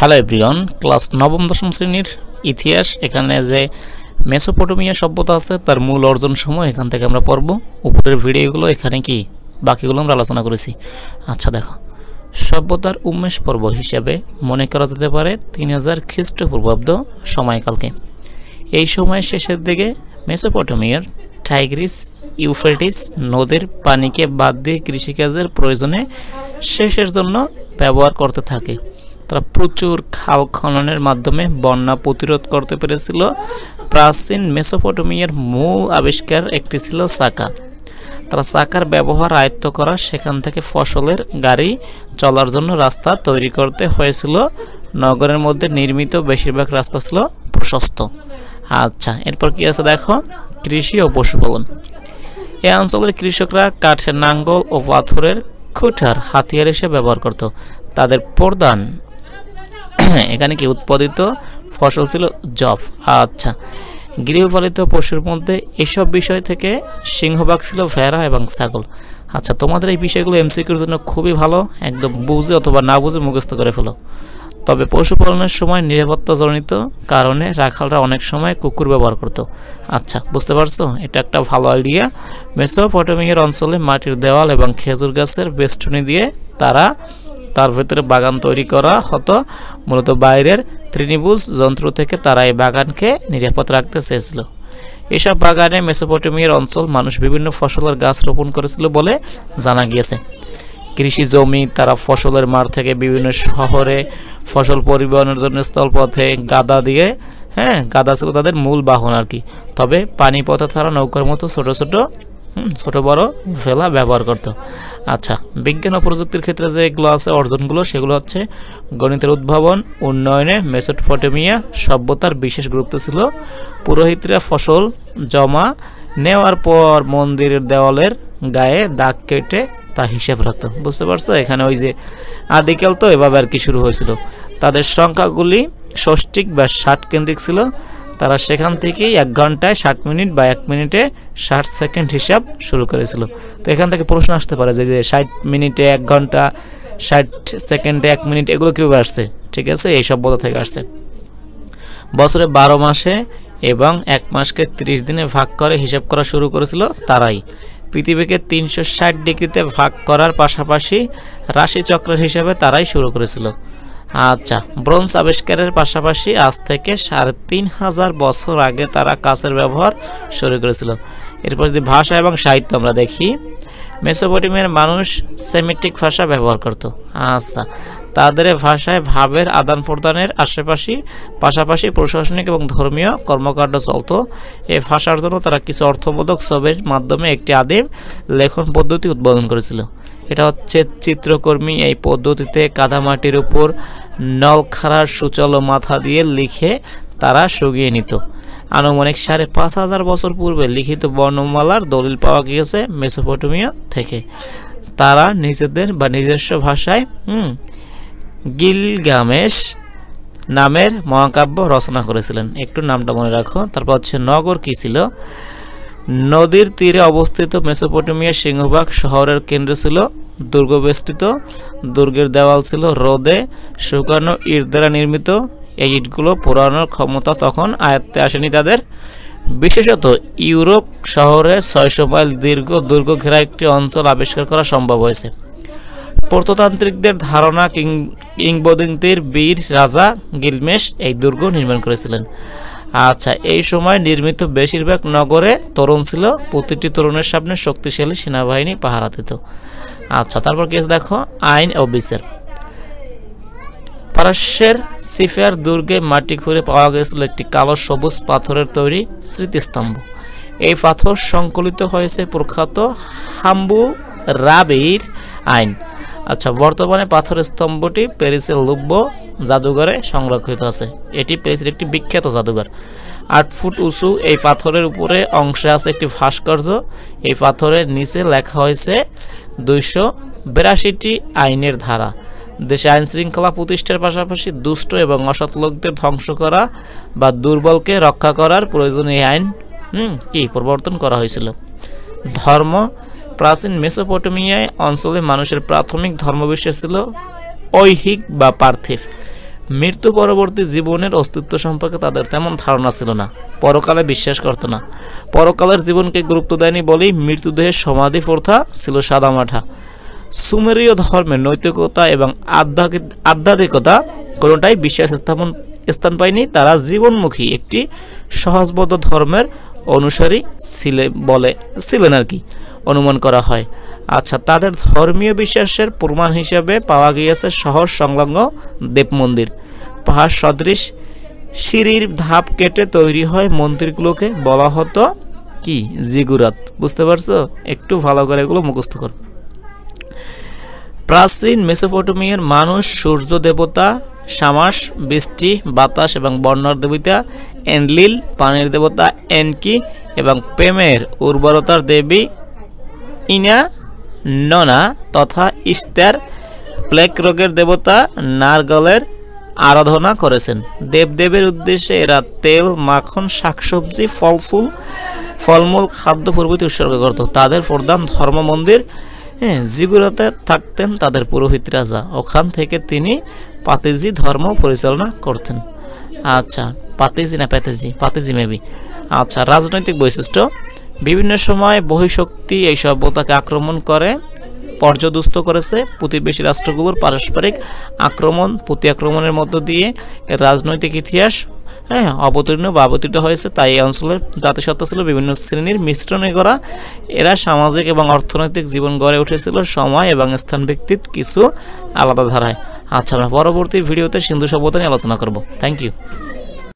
Hello everyone, class নবম দশম শ্রেণীর ইতিহাস। এখানে যে মেসোপটেমিয়া সভ্যতা আছে তার মূল অর্জন সময় এখান থেকে আমরা পড়ব। উপরের ভিডিওগুলো এখানে কি বাকিগুলো আমরা আলোচনা করেছি। আচ্ছা দেখো, সভ্যতার উন্মেষ পর্ব হিসেবে মনে করা যেতে পারে 3000 খ্রিস্টপূর্বাব্দ সময়কালকে। এই সময়ের শেষের দিকে মেসোপটেমিয়ার টাইগ্রিস ইউফ্রেটিস নদীর পানিকে বাদ দিয়ে কৃষিকাজের প্রয়োজনে সেচের জন্য ব্যবহার করতে থাকে। তারা প্রচুর খাল খননের মাধ্যমে বন্যা প্রতিরোধ করতে পেরেছিল। প্রাচীন মেসোপটেমিয়ার মূল আবিষ্কার একটি ছিল চাকা। তারা চাকার ব্যবহার আয়ত্ত করা, সেখান থেকে ফসলের গাড়ি চলার জন্য রাস্তা তৈরি করতে হয়েছিল। নগরের মধ্যে নির্মিত বেশিরভাগ রাস্তা ছিল প্রশস্ত। আচ্ছা, এরপর কি আছে দেখো, কৃষি ও পশুপালন। এই অঞ্চলের কৃষকরা কাঠের নাঙ্গল ও পাথরের খুঁটার হাতিয়ার হিসেবে ব্যবহার করত। তাদের প্রধান এখানে কি উৎপাদিত ফসল ছিল জব। আচ্ছা, গৃহপালিত পশুর মধ্যে এসব বিষয় থেকে সিংহভাগ ছিল ভেড়া এবং ছাগল। আচ্ছা, তোমাদের এই বিষয়গুলো এমসিকিউর জন্য খুবই ভালো, একদম বুঝে অথবা না বুঝে মুখস্থ করে ফেলো। তবে পশুপালনের সময় নিরাপত্তাজনিত কারণে রাখালরা অনেক সময় কুকুর ব্যবহার করত। আচ্ছা, বুঝতে পারছো, এটা একটা ভালো আইডিয়া। মেসোপটেমিয়ার অঞ্চলে মাটির দেওয়াল এবং খেজুর গাছের বেষ্টনী দিয়ে তার ভেতরে বাগান তৈরি করা হতো। মূলত বাইরের তৃণভোজ যন্ত্র থেকে তারা এই বাগানকে নিরাপদ রাখতে চেয়েছিল। এসব বাগানে মেসোপটেমিয়ার অঞ্চল মানুষ বিভিন্ন ফসলের গাছ রোপণ করেছিল বলে জানা গিয়েছে। কৃষি জমি তারা ফসলের মাঠ থেকে বিভিন্ন শহরে ফসল পরিবহনের জন্য স্থলপথে গাদা দিয়ে, গাদা ছিল তাদের মূল বাহন আর কি। তবে পানি পথে ছাড়া নৌকার মতো ছোট বড় ভেলা ব্যবহার করত। আচ্ছা, বিজ্ঞান ও প্রযুক্তির ক্ষেত্রে যেগুলো আছে অর্জনগুলো, সেগুলো হচ্ছে গণিতের উদ্ভাবন উন্নয়নে মেসোপটেমিয়া সভ্যতার বিশেষ গুরুত্ব ছিল। পুরোহিতরা ফসল জমা নেওয়ার পর মন্দিরের দেওয়ালের গায়ে দাগ কেটে তা হিসাব রাখতো। বুঝতে পারছো, এখানে ওই যে আদিকাল তো এভাবে আর কি শুরু হয়েছিল। তাদের সংখ্যাগুলি ষষ্ঠিক বা 60 কেন্দ্রিক ছিল। তারা সেখান থেকেই 1 ঘন্টায় 60 মিনিট বা 1 মিনিটে 60 সেকেন্ড হিসাব শুরু করেছিল। তো এখান থেকে প্রশ্ন আসতে পারে যে 60 মিনিটে 1 ঘন্টা, 60 সেকেন্ডে 1 মিনিট, এগুলো কীভাবে আসছে? ঠিক আছে, এই সভ্যতা থেকে আসছে। বছরে 12 মাসে এবং 1 মাসকে 30 দিনে ভাগ করে হিসাব করা শুরু করেছিল তারাই। পৃথিবীকে 360 ডিগ্রিতে ভাগ করার পাশাপাশি রাশিচক্রের হিসাবে তারাই শুরু করেছিল। আচ্ছা, ব্রোঞ্জ আবিষ্কারের পাশাপাশি আজ থেকে 3500 বছর আগে তারা কাচের ব্যবহার শুরু করেছিল। এরপর যদি ভাষা এবং সাহিত্য আমরা দেখি, মেসোপটেমিয়ার মানুষ সেমিটিক ভাষা ব্যবহার করত। আচ্ছা, তাদের ভাষায় ভাবের আদান প্রদানের পাশাপাশি প্রশাসনিক এবং ধর্মীয় কর্মকাণ্ড চলত। এই ভাষার জন্য তারা কিছু অর্থবোধক ছবির মাধ্যমে একটি আদিম লেখন পদ্ধতি উদ্বোধন করেছিল। এটা হচ্ছে চিত্রকর্মী। এই পদ্ধতিতে কাদামাটির উপর নলখাড়ার সূচল মাথা দিয়ে লিখে তারা শুকিয়ে নিত। আনুমানিক 5500 বছর পূর্বে লিখিত বর্ণমালার দলিল পাওয়া গিয়েছে মেসোপটেমিয়া থেকে। তারা নিজস্ব ভাষায় গিলগামেশ নামের মহাকাব্য রচনা করেছিলেন। একটু নামটা মনে রাখো। তারপর হচ্ছে নগর কি ছিল? নদীর তীরে অবস্থিত মেসোপটেমিয়ার সিংহভাগ শহরের কেন্দ্র ছিল দুর্গবেষ্টিত। দুর্গের দেওয়াল ছিল রোদে শুকানো ইট দ্বারা নির্মিত। এই ইটগুলো পোড়ানোর ক্ষমতা তখন আয়ত্তে আসেনি তাদের। বিশেষত ইউরোপ শহরে 600 মাইল দীর্ঘ দুর্গ ঘেরা একটি অঞ্চল আবিষ্কার করা সম্ভব হয়েছে। প্রত্নতান্ত্রিকদের ধারণা কিংবদন্তির বীর রাজা গিলমেশ এই দুর্গ নির্মাণ করেছিলেন। আচ্ছা, এই সময় নির্মিত বেশিরভাগ নগরে তোরণ ছিল। প্রতিটি তোরণের সামনে শক্তিশালী সেনাবাহিনী পাহারা দিত। আচ্ছা, তারপর কি দেখো, আইন ও বিচার। পারস্যের সিফের দুর্গে মাটি খুঁড়ে পাওয়া গেছিল একটি কালো সবুজ পাথরের তৈরি স্মৃতিস্তম্ভ। এই পাথর সংকলিত হয়েছে প্রখ্যাত হাম্মুরাবির আইন। আচ্ছা, বর্তমানে পাথরের স্তম্ভটি প্যারিসের লুব্র জাদুঘরে সংরক্ষিত আছে। এটি প্যারিসের একটি বিখ্যাত জাদুঘর। 8 ফুট উঁচু এই পাথরের উপরে অংশে আছে একটি ভাস্কর্য। এই পাথরের নিচে লেখা হয়েছে 282টি আইনের ধারা। দেশে আইন শৃঙ্খলা প্রতিষ্ঠার পাশাপাশি দুষ্ট এবং অসৎ লোকদের ধ্বংস করা বা দুর্বলকে রক্ষা করার প্রয়োজনে এই আইন প্রবর্তন করা হয়েছিল। ধর্ম। প্রাচীন মেসোপটেমিয়ায় অঞ্চলে মানুষের প্রাথমিক ধর্মবিশ্বাস ছিল ঐহিক বা পার্থিব। মৃত্যু পরবর্তী জীবনের অস্তিত্ব সম্পর্কে তাদের তেমন ধারণা ছিল না, পরকালে বিশ্বাস করত না। পরকালের জীবনকে গুরুত্ব দেয়নি বলেই মৃত্যুদেহের সমাধি প্রথা ছিল সাদামাঠা। সুমেরীয় ধর্মের নৈতিকতা এবং আধ্যাত্মিকতা কোনোটাই বিশ্বাস স্থান পায়নি। তারা জীবনমুখী একটি সহজবোধ্য ধর্মের অনুসারী ছিলেন আর কি অনুমান করা হয়। আচ্ছা, তাদের ধর্মীয় বিশ্বাসের প্রমাণ হিসেবে পাওয়া গিয়েছে শহর সংলগ্ন দেব মন্দির। পাহাড় সদৃশ সিঁড়ির ধাপ কেটে তৈরি হয় মন্দিরগুলোকে বলা হতো কি জিগুরাত। বুঝতে পারছো? একটু ভালো করে এগুলো মুখস্থ কর। প্রাচীন মেসোপটেমিয়ার মানুষ সূর্য দেবতা শামাস, বৃষ্টি, বাতাস এবং বন্যার দেবতা এনলিল, পানির দেবতা এনকি এবং প্রেমের উর্বরতার দেবী ইনা ননা তথা ইস্তার, প্লেগ রোগের দেবতা নারগলের আরাধনা করেছেন। দেবদেবের উদ্দেশ্যে এরা তেল, মাখন, শাকসবজি, ফলমূল, খাদ্য প্রভৃতি উৎসর্গ করত। তাদের প্রধান ধর্ম মন্দির জিগুরাতে থাকতেন তাদের পুরোহিত রাজা। ওখান থেকে তিনি পাতেজি ধর্ম পরিচালনা করতেন। আচ্ছা, পাতেজি মেবি। আচ্ছা, রাজনৈতিক বৈশিষ্ট্য। বিভিন্ন সময় বহিঃশক্তি এই সভ্যতাকে আক্রমণ করে পর্যদুস্ত করেছে। প্রতিবেশী রাষ্ট্রগুলোর পারস্পরিক প্রতি আক্রমণের মধ্য দিয়ে রাজনৈতিক ইতিহাস অবতীর্ণ হয়েছে। তাই এই অঞ্চলের জাতিসত্তা ছিল বিভিন্ন শ্রেণীর মিশ্রণে গড়া। এরা সামাজিক এবং অর্থনৈতিক জীবন গড়ে উঠেছিল সময় এবং স্থান ভিত্তিক কিছু আলাদা ধারায়। আচ্ছা, আমরা পরবর্তী ভিডিওতে সিন্ধু সভ্যতা নিয়ে আলোচনা করব। Thank you.